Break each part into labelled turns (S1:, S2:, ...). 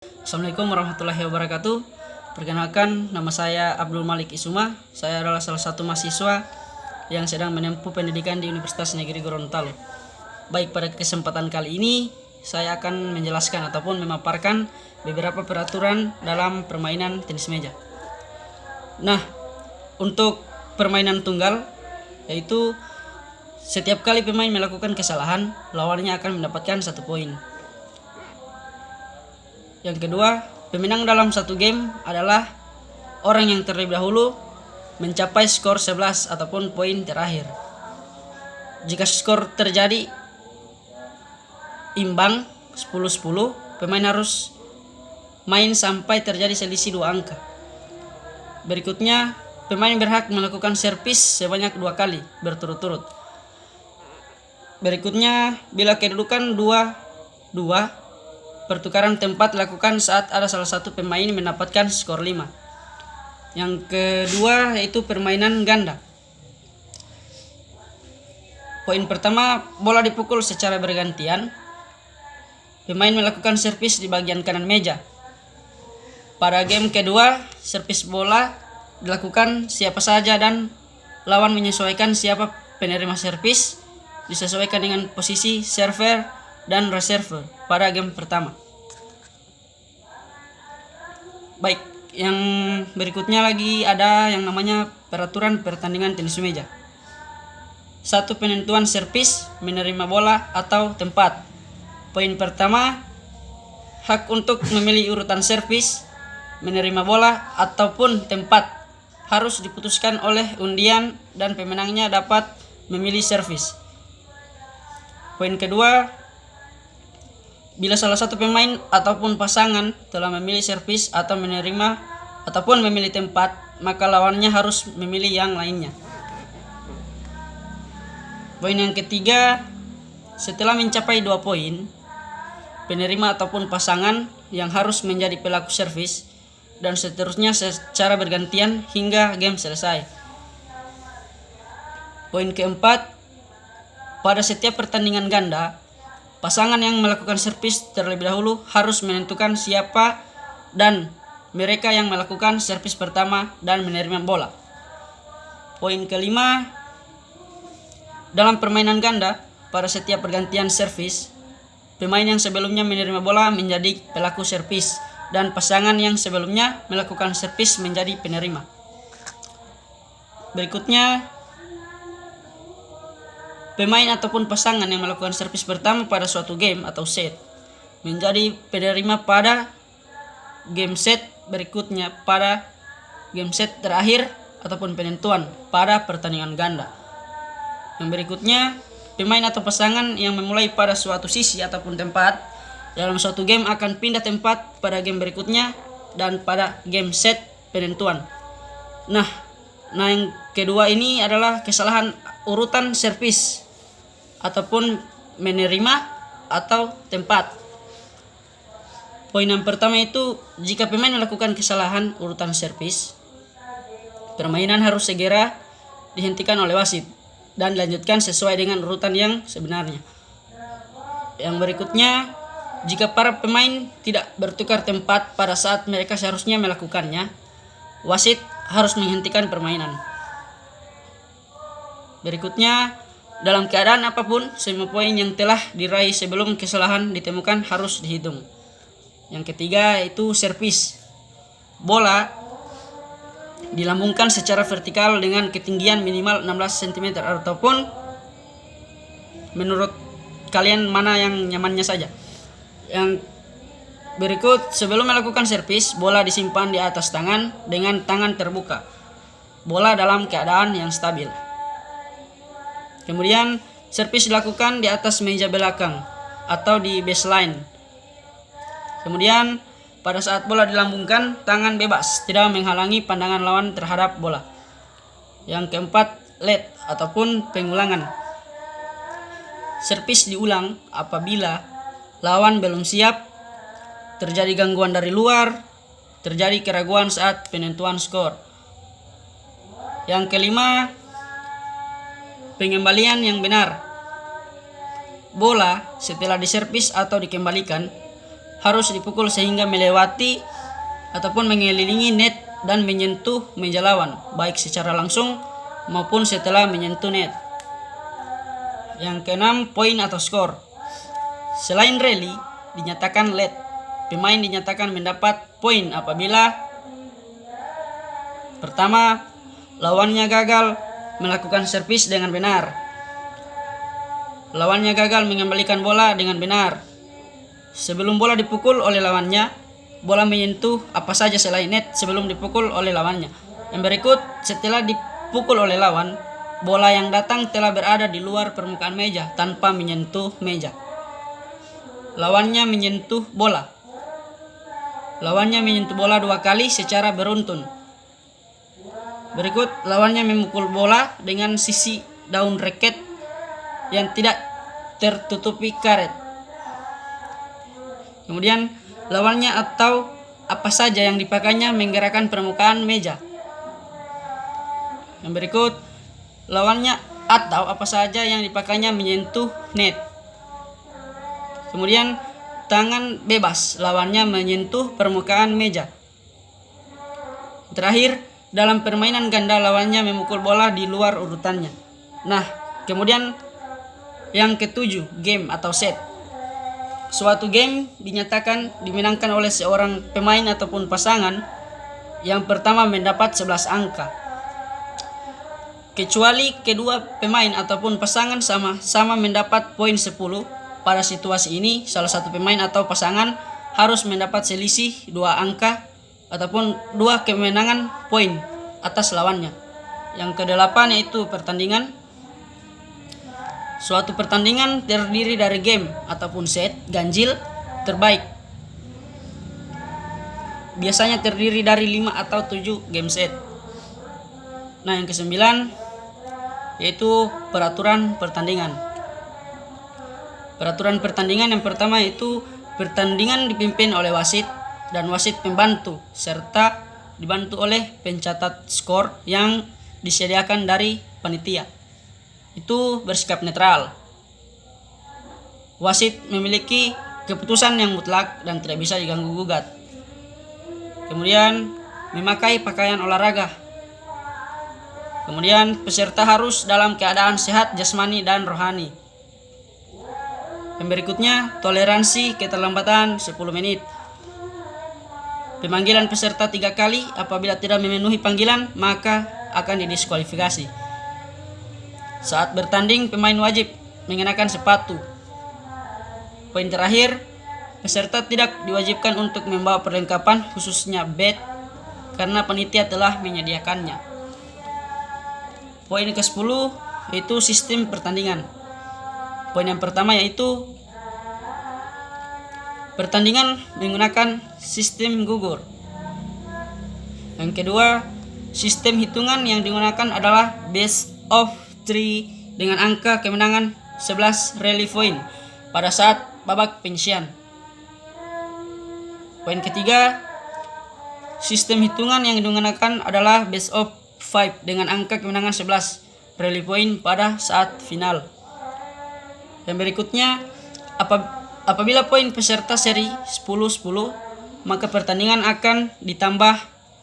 S1: Assalamualaikum warahmatullahi wabarakatuh. Perkenalkan, nama saya Abdul Malik Isuma. Saya adalah salah satu mahasiswa yang sedang menempuh pendidikan di Universitas Negeri Gorontalo. Baik, pada kesempatan kali ini saya akan menjelaskan ataupun memaparkan beberapa peraturan dalam permainan tenis meja. Nah, untuk permainan tunggal, yaitu setiap kali pemain melakukan kesalahan, lawannya akan mendapatkan 1 poin. Yang kedua, pemenang dalam satu game adalah orang yang terlebih dahulu mencapai skor 11 ataupun poin terakhir. Jika skor terjadi imbang 10-10, pemain harus main sampai terjadi selisih 2 angka. Berikutnya, pemain berhak melakukan servis sebanyak 2 kali berturut-turut. Berikutnya, bila kedudukan 2-2, pertukaran tempat dilakukan saat ada salah satu pemain mendapatkan skor 5. Yang kedua yaitu permainan ganda. Poin pertama, bola dipukul secara bergantian. Pemain melakukan servis di bagian kanan meja. Pada game kedua, servis bola dilakukan siapa saja dan lawan menyesuaikan siapa penerima servis, disesuaikan dengan posisi server dan receiver pada game pertama. Baik, yang berikutnya lagi ada yang namanya peraturan pertandingan tenis meja. 1. Penentuan servis, menerima bola atau tempat. Poin pertama, hak untuk memilih urutan servis, menerima bola ataupun tempat harus diputuskan oleh undian dan pemenangnya dapat memilih servis. Poin kedua, bila salah satu pemain ataupun pasangan telah memilih servis atau menerima ataupun memilih tempat, maka lawannya harus memilih yang lainnya. Poin yang ketiga, setelah mencapai 2 poin, penerima ataupun pasangan yang harus menjadi pelaku servis dan seterusnya secara bergantian hingga game selesai. Poin keempat, pada setiap pertandingan ganda, pasangan yang melakukan servis terlebih dahulu harus menentukan siapa dan mereka yang melakukan servis pertama dan menerima bola. Poin kelima, dalam permainan ganda, pada setiap pergantian servis, pemain yang sebelumnya menerima bola menjadi pelaku servis dan pasangan yang sebelumnya melakukan servis menjadi penerima. Berikutnya, pemain ataupun pasangan yang melakukan servis pertama pada suatu game atau set menjadi penerima pada game set berikutnya pada game set terakhir ataupun penentuan pada pertandingan ganda. Yang berikutnya, pemain atau pasangan yang memulai pada suatu sisi ataupun tempat dalam suatu game akan pindah tempat pada game berikutnya dan pada game set penentuan. Nah yang kedua ini adalah kesalahan urutan servis ataupun menerima atau tempat. Poin yang pertama itu, jika pemain melakukan kesalahan urutan servis, permainan harus segera dihentikan oleh wasit dan dilanjutkan sesuai dengan urutan yang sebenarnya. Yang berikutnya, jika para pemain tidak bertukar tempat pada saat mereka seharusnya melakukannya, wasit harus menghentikan permainan. Berikutnya, dalam keadaan apapun, semua poin yang telah diraih sebelum kesalahan ditemukan harus dihitung. Yang ketiga yaitu servis. Bola dilambungkan secara vertikal dengan ketinggian minimal 16 cm ataupun menurut kalian mana yang nyamannya saja. Yang berikut, sebelum melakukan servis, bola disimpan di atas tangan dengan tangan terbuka. Bola dalam keadaan yang stabil. Kemudian, servis dilakukan di atas meja belakang atau di baseline. Kemudian, pada saat bola dilambungkan, tangan bebas, tidak menghalangi pandangan lawan terhadap bola. Yang keempat, lead ataupun pengulangan. Servis diulang apabila lawan belum siap, terjadi gangguan dari luar, terjadi keraguan saat penentuan skor. Yang kelima, pengembalian yang benar. Bola setelah diservis atau dikembalikan harus dipukul sehingga melewati ataupun mengelilingi net dan menyentuh meja lawan, baik secara langsung maupun setelah menyentuh net. Yang keenam, poin atau skor. Selain rally, dinyatakan lead. Pemain dinyatakan mendapat poin apabila pertama, lawannya gagal melakukan servis dengan benar. Lawannya gagal mengembalikan bola dengan benar. Sebelum bola dipukul oleh lawannya, bola menyentuh apa saja selain net sebelum dipukul oleh lawannya. Yang berikut, setelah dipukul oleh lawan, bola yang datang telah berada di luar permukaan meja tanpa menyentuh meja. Lawannya menyentuh bola. Lawannya menyentuh bola 2 kali secara beruntun. Berikut, lawannya memukul bola dengan sisi daun raket yang tidak tertutupi karet. Kemudian, lawannya atau apa saja yang dipakainya menggerakkan permukaan meja. Yang berikut, lawannya atau apa saja yang dipakainya menyentuh net. Kemudian, tangan bebas, lawannya menyentuh permukaan meja. Terakhir, dalam permainan ganda lawannya memukul bola di luar urutannya. Nah, kemudian yang ketujuh, game atau set. Suatu game dinyatakan dimenangkan oleh seorang pemain ataupun pasangan yang pertama mendapat 11 angka. Kecuali kedua pemain ataupun pasangan sama-sama mendapat poin 10. Pada situasi ini, salah satu pemain atau pasangan harus mendapat selisih 2 angka ataupun 2 kemenangan poin atas lawannya. Yang kedelapan yaitu pertandingan. Suatu pertandingan terdiri dari game ataupun set ganjil terbaik. Biasanya terdiri dari 5 atau 7 game set. Nah, yang kesembilan yaitu peraturan pertandingan. Peraturan pertandingan yang pertama yaitu pertandingan dipimpin oleh wasit dan wasit pembantu serta dibantu oleh pencatat skor yang disediakan dari panitia. Itu bersikap netral. Wasit memiliki keputusan yang mutlak dan tidak bisa diganggu gugat. Kemudian memakai pakaian olahraga. Kemudian peserta harus dalam keadaan sehat jasmani dan rohani. Yang berikutnya, toleransi keterlambatan 10 menit. Pemanggilan peserta 3 kali, apabila tidak memenuhi panggilan maka akan didiskualifikasi. Saat bertanding, pemain wajib mengenakan sepatu. Poin terakhir, peserta tidak diwajibkan untuk membawa perlengkapan khususnya bat karena panitia telah menyediakannya. Poin ke-10 yaitu sistem pertandingan. Poin yang pertama yaitu pertandingan menggunakan sistem gugur. Yang kedua, sistem hitungan yang digunakan adalah best of 3 dengan angka kemenangan 11 rally point pada saat babak penyisian. Poin ketiga, sistem hitungan yang digunakan adalah best of 5 dengan angka kemenangan 11 rally point pada saat final. Yang berikutnya, apabila poin peserta seri 10-10, maka pertandingan akan ditambah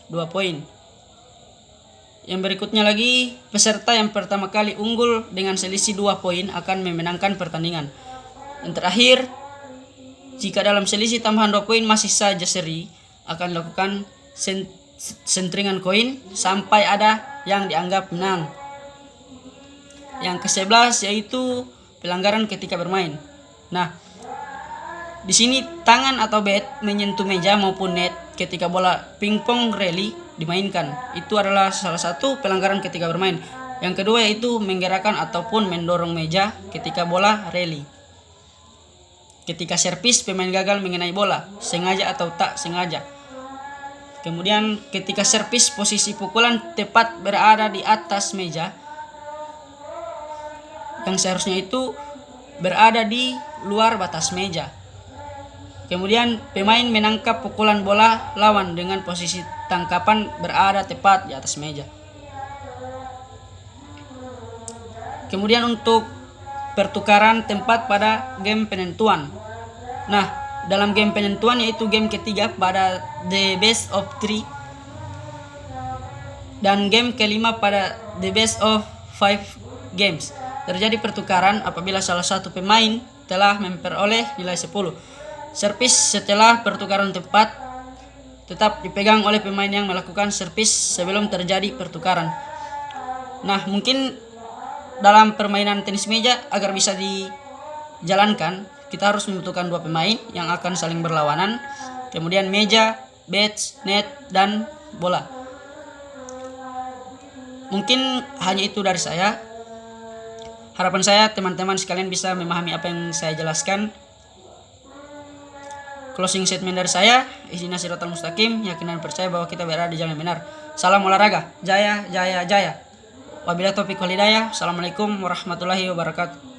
S1: 2 poin. Yang berikutnya lagi, peserta yang pertama kali unggul dengan selisih 2 poin akan memenangkan pertandingan. Yang terakhir, jika dalam selisih tambahan 2 poin masih saja seri, akan dilakukan sentringan koin sampai ada yang dianggap menang. Yang ke-11 yaitu pelanggaran ketika bermain. Nah, di sini tangan atau bat menyentuh meja maupun net ketika bola pingpong rally dimainkan. Itu adalah salah satu pelanggaran ketika bermain. Yang kedua yaitu menggerakkan ataupun mendorong meja ketika bola rally. Ketika servis, pemain gagal mengenai bola, sengaja atau tak sengaja. Kemudian ketika servis, posisi pukulan tepat berada di atas meja, yang seharusnya itu berada di luar batas meja. Kemudian pemain menangkap pukulan bola lawan dengan posisi tangkapan berada tepat di atas meja. Kemudian untuk pertukaran tempat pada game penentuan. Nah, dalam game penentuan, yaitu game ketiga pada the best of 3 dan game kelima pada the best of 5 games. Terjadi pertukaran apabila salah satu pemain telah memperoleh nilai 10. Servis setelah pertukaran tepat tetap dipegang oleh pemain yang melakukan servis sebelum terjadi pertukaran. Nah, mungkin dalam permainan tenis meja agar bisa dijalankan, kita harus membutuhkan 2 pemain yang akan saling berlawanan, kemudian meja, bats, net, dan bola. Mungkin hanya itu dari saya. Harapan saya teman-teman sekalian bisa memahami apa yang saya jelaskan. Closing statement dari saya, ihdinas siratal mustaqim, yakin dan percaya bahwa kita berada di jalan yang benar. Salam olahraga, jaya, jaya, jaya. Wabillahi taufiq wal hidayah. Assalamualaikum warahmatullahi wabarakatuh.